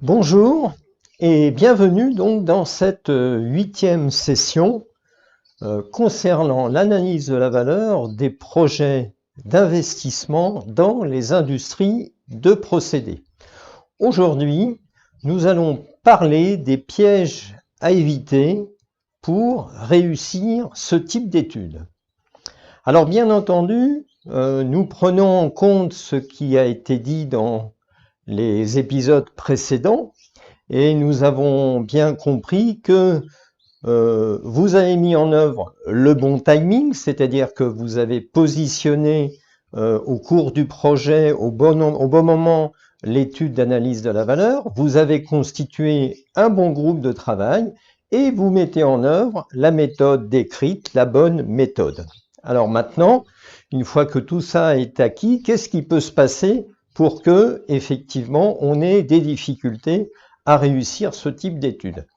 Bonjour et bienvenue donc dans cette 8e session concernant l'analyse de la valeur des projets d'investissement dans les industries de procédés. Aujourd'hui, nous allons parler des pièges à éviter pour réussir ce type d'études. Alors bien entendu, nous prenons en compte ce qui a été dit dans les épisodes précédents et nous avons bien compris que vous avez mis en œuvre le bon timing, c'est-à-dire que vous avez positionné au cours du projet au bon moment l'étude d'analyse de la valeur, vous avez constitué un bon groupe de travail et vous mettez en œuvre la méthode décrite, la bonne méthode. Alors maintenant, une fois que tout ça est acquis, qu'est-ce qui peut se passer pour que, effectivement, on ait des difficultés à réussir ce type d'étude?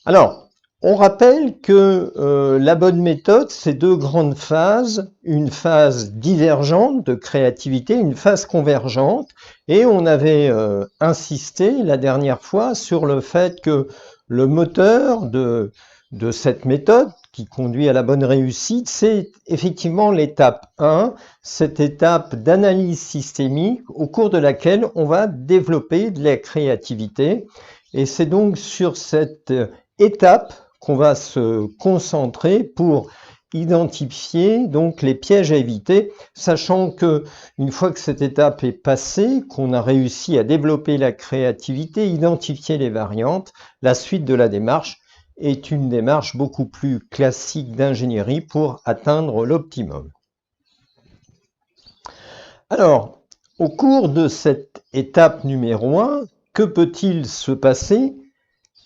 Alors, on rappelle que la bonne méthode, c'est deux grandes phases, une phase divergente de créativité, une phase convergente, et on avait insisté la dernière fois sur le fait que le moteur de cette méthode qui conduit à la bonne réussite, c'est effectivement l'étape 1, cette étape d'analyse systémique au cours de laquelle on va développer de la créativité. Et c'est donc sur cette étape qu'on va se concentrer pour identifier donc les pièges à éviter, sachant que une fois que cette étape est passée, qu'on a réussi à développer la créativité, identifier les variantes, la suite de la démarche est une démarche beaucoup plus classique d'ingénierie pour atteindre l'optimum. Alors, au cours de cette étape numéro 1, que peut-il se passer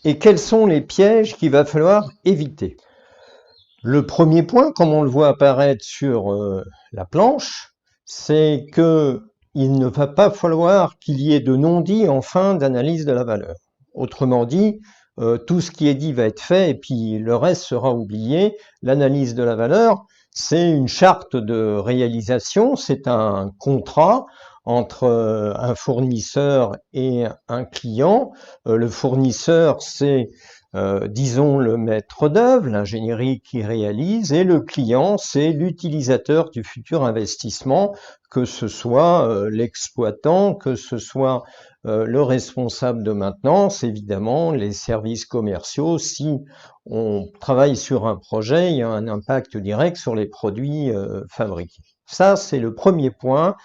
et quels sont les pièges qu'il va falloir éviter? Le premier point, comme on le voit apparaître sur la planche, c'est qu'il ne va pas falloir qu'il y ait de non-dit en fin d'analyse de la valeur. Autrement dit, tout ce qui est dit va être fait et puis le reste sera oublié. L'analyse de la valeur, c'est une charte de réalisation, c'est un contrat entre un fournisseur et un client. Le fournisseur, c'est disons le maître d'œuvre, l'ingénierie qui réalise, et le client, c'est l'utilisateur du futur investissement, que ce soit l'exploitant, que ce soit le responsable de maintenance, évidemment, les services commerciaux. Si on travaille sur un projet, il y a un impact direct sur les produits fabriqués. Ça, c'est le premier point.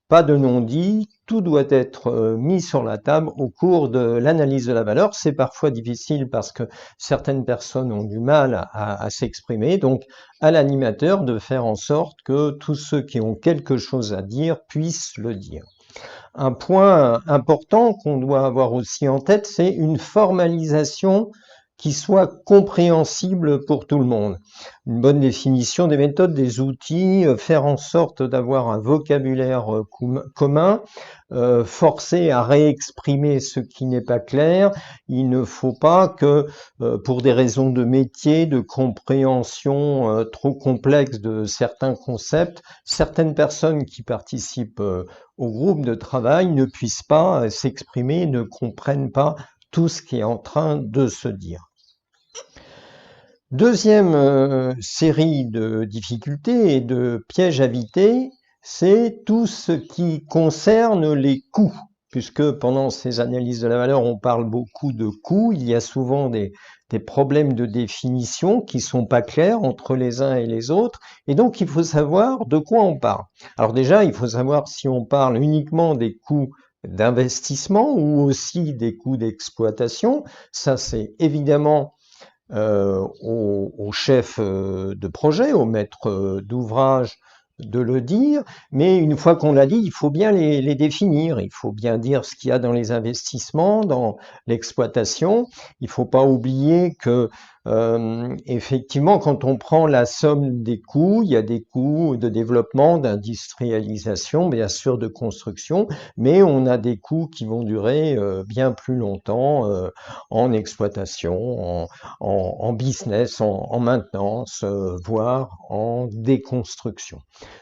Pas de non-dit, tout doit être mis sur la table au cours de l'analyse de la valeur. C'est parfois difficile parce que certaines personnes ont du mal à s'exprimer, donc à l'animateur de faire en sorte que tous ceux qui ont quelque chose à dire puissent le dire. Un point important qu'on doit avoir aussi en tête, c'est une formalisation qui soit compréhensible pour tout le monde. Une bonne définition des méthodes, des outils, faire en sorte d'avoir un vocabulaire commun, forcer à réexprimer ce qui n'est pas clair. Il ne faut pas que, pour des raisons de métier, de compréhension trop complexe de certains concepts, certaines personnes qui participent au groupe de travail ne puissent pas s'exprimer, ne comprennent pas tout ce qui est en train de se dire. Deuxième série de difficultés et de pièges à éviter, c'est tout ce qui concerne les coûts, puisque pendant ces analyses de la valeur, on parle beaucoup de coûts. Il y a souvent des problèmes de définition qui sont pas clairs entre les uns et les autres, et donc il faut savoir de quoi on parle. Alors déjà, il faut savoir si on parle uniquement des coûts d'investissement ou aussi des coûts d'exploitation. Ça, c'est évidemment au chef de projet, au maître d'ouvrage de le dire, mais une fois qu'on l'a dit, il faut bien les définir, il faut bien dire ce qu'il y a dans les investissements, dans l'exploitation. Il ne faut pas oublier que effectivement, quand on prend la somme des coûts, il y a des coûts de développement, d'industrialisation, bien sûr de construction, mais on a des coûts qui vont durer bien plus longtemps en exploitation, en business, en maintenance, voire en déconstruction.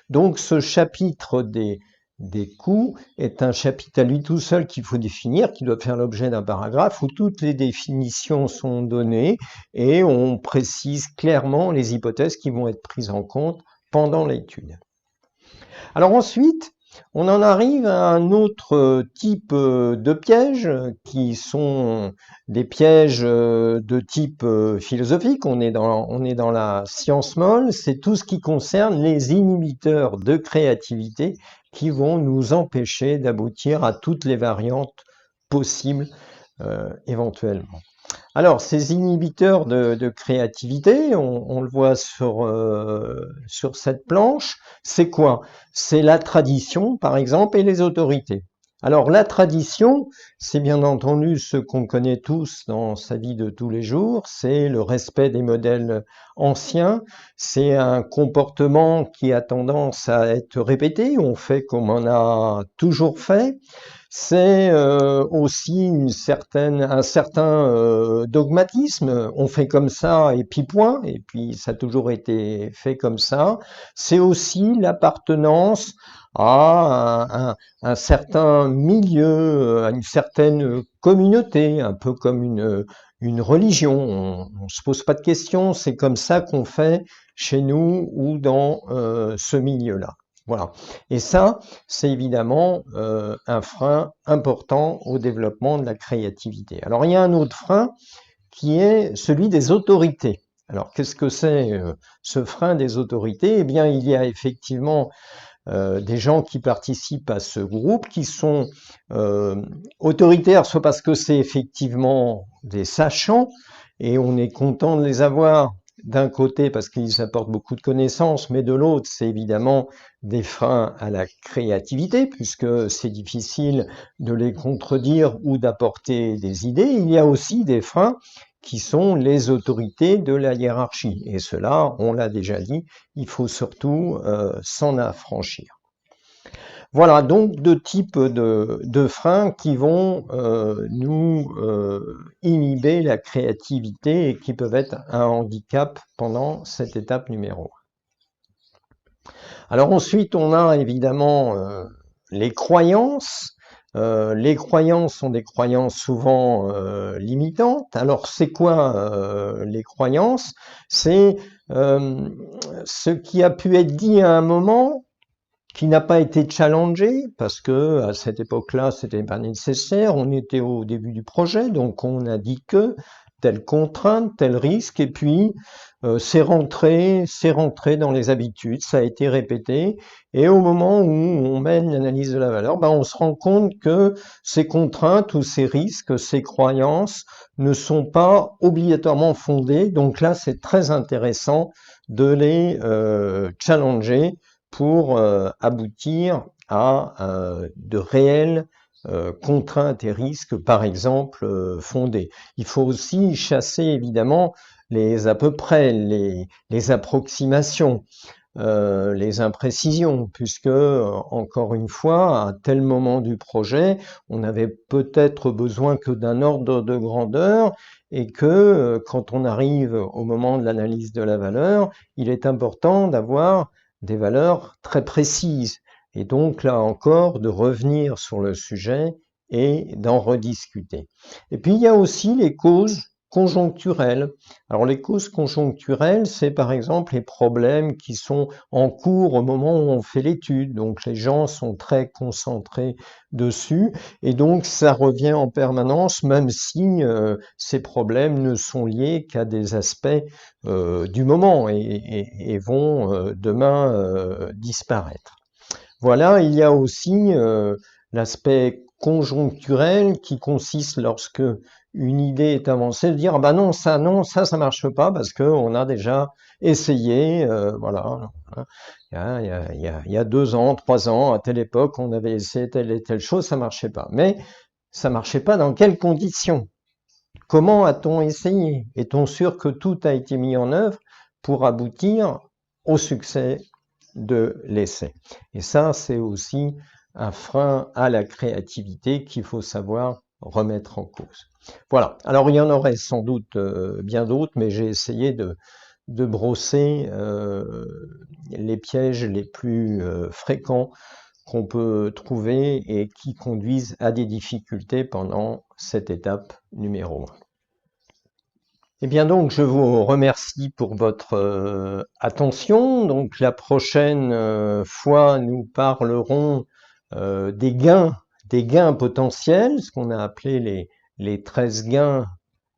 Donc ce chapitre des des coûts est un chapitre à lui tout seul qu'il faut définir, qui doit faire l'objet d'un paragraphe où toutes les définitions sont données et on précise clairement les hypothèses qui vont être prises en compte pendant l'étude. Alors ensuite, on en arrive à un autre type de pièges qui sont des pièges de type philosophique. On est dans la science molle, c'est tout ce qui concerne les inhibiteurs de créativité qui vont nous empêcher d'aboutir à toutes les variantes possibles éventuellement. Alors, ces inhibiteurs de créativité, on le voit sur cette planche, c'est quoi? C'est la tradition, par exemple, et les autorités. Alors, la tradition, c'est bien entendu ce qu'on connaît tous dans sa vie de tous les jours, c'est le respect des modèles anciens, c'est un comportement qui a tendance à être répété, on fait comme on a toujours fait, c'est aussi un certain dogmatisme. On fait comme ça et puis point, et puis ça a toujours été fait comme ça. C'est aussi l'appartenance à un certain milieu, à une certaine communauté, un peu comme une religion. On ne se pose pas de questions, c'est comme ça qu'on fait chez nous ou dans ce milieu-là. Voilà. Et ça, c'est évidemment un frein important au développement de la créativité. Alors, il y a un autre frein qui est celui des autorités. Alors, qu'est-ce que c'est ce frein des autorités? Eh bien, il y a effectivement des gens qui participent à ce groupe qui sont autoritaires, soit parce que c'est effectivement des sachants, et on est content de les avoir d'un côté parce qu'ils apportent beaucoup de connaissances, mais de l'autre, c'est évidemment des freins à la créativité, puisque c'est difficile de les contredire ou d'apporter des idées. Il y a aussi des freins qui sont les autorités de la hiérarchie. Et cela, on l'a déjà dit, il faut surtout s'en affranchir. Voilà donc deux types de freins qui vont nous inhiber la créativité et qui peuvent être un handicap pendant cette étape numéro 1. Alors ensuite, on a évidemment les croyances. Les croyances sont des croyances souvent limitantes. Alors c'est quoi les croyances? C'est ce qui a pu être dit à un moment qui n'a pas été challengé parce que à cette époque-là, c'était pas nécessaire. On était au début du projet, donc on a dit que telle contrainte, tel risque, et puis c'est rentré dans les habitudes, ça a été répété. Et au moment où on mène l'analyse de la valeur, on se rend compte que ces contraintes ou ces risques, ces croyances ne sont pas obligatoirement fondées. Donc là, c'est très intéressant de les challenger pour aboutir à de réelles contraintes et risques, par exemple, fondés. Il faut aussi chasser évidemment les à peu près, les approximations, les imprécisions, puisque, encore une fois, à tel moment du projet, on avait peut-être besoin que d'un ordre de grandeur et que, quand on arrive au moment de l'analyse de la valeur, il est important d'avoir des valeurs très précises. Et donc, là encore, de revenir sur le sujet et d'en rediscuter. Et puis, il y a aussi les causes conjoncturelles. Alors, les causes conjoncturelles, c'est par exemple les problèmes qui sont en cours au moment où on fait l'étude. Donc, les gens sont très concentrés dessus. Et donc, ça revient en permanence, même si ces problèmes ne sont liés qu'à des aspects du moment et vont demain disparaître. Voilà, il y a aussi l'aspect conjoncturel qui consiste lorsque une idée est avancée, de dire ah ben non, ça marche pas parce que on a déjà essayé, voilà. Il y a 2 ans, 3 ans, à telle époque, on avait essayé telle et telle chose, ça marchait pas. Mais ça marchait pas dans quelles conditions? Comment a-t-on essayé? Est-on sûr que tout a été mis en œuvre pour aboutir au succès de l'essai? Et ça, c'est aussi un frein à la créativité qu'il faut savoir remettre en cause. Voilà. Alors, il y en aurait sans doute bien d'autres, mais j'ai essayé de brosser les pièges les plus fréquents qu'on peut trouver et qui conduisent à des difficultés pendant cette étape numéro 1. Eh bien donc, je vous remercie pour votre attention. Donc la prochaine fois, nous parlerons des gains potentiels, ce qu'on a appelé les 13 gains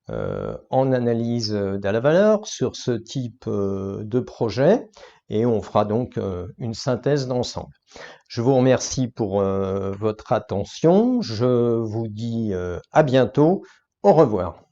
en analyse de la valeur sur ce type de projet, et on fera donc une synthèse d'ensemble. Je vous remercie pour votre attention. Je vous dis à bientôt. Au revoir.